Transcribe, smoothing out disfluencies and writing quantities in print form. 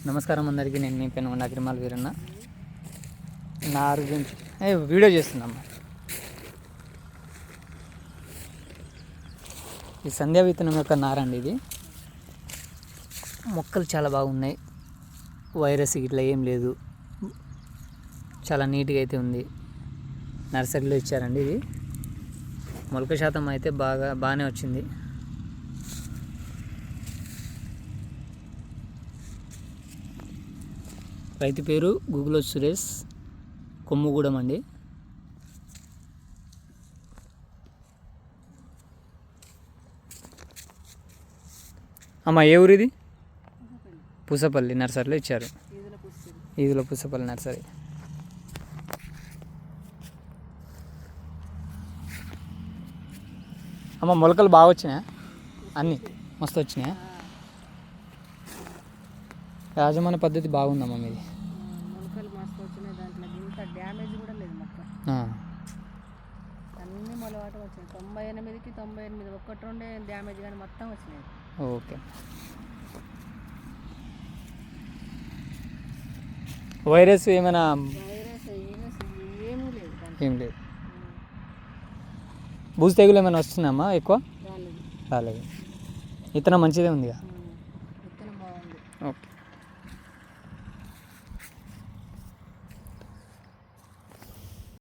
నమస్కారం అందరికీ. నేను మీ పెను నగరిమాల వీరన్న. నారు గురించి వీడియో చేస్తున్నామ్మా. ఈ సంధ్యా విత్తనం యొక్క నారండి ఇది. మొక్కలు చాలా బాగున్నాయి. వైరస్ ఇట్లా ఏం లేదు, చాలా నీట్గా అయితే ఉంది. నర్సరీలో ఇచ్చారండి. ఇది మొలక శాతం అయితే బాగానే వచ్చింది. రైతు పేరు గూగుల్ సురేష్, కొమ్ముగూడెం అండి. అమ్మ ఏ ఊరిది? పూసపల్లి నర్సరీలో ఇచ్చారు. ఈదుల పూసపల్లి నర్సరీ. అమ్మ మొలకలు బాగా వచ్చినాయా? అన్నీ మస్తు వచ్చినాయా? యాజమాన్య పద్ధతి బాగుందమ్మా మీది. మొలకలు మస్తు వచ్చినాయి. దాంట్లో ఇంత డ్యామేజ్ కూడా లేదు. మొక్క అన్నీ మొలవాట వచ్చినాయి. 98కి 98 ఒక్కటి రెండే డ్యామేజ్ కానీ మొత్తం వచ్చినాయి. ఓకే. వైరస్ ఏమైనా? వైరస్ ఏమీ లేదు. ఏం లేదు. బూజు తెగులు ఏమైనా వస్తుందమ్మా? ఎక్కువ రాలేదు. రాలేదు. విత్తనం మంచిదే ఉందిగా. విత్తనం బాగుంది. ఓకే.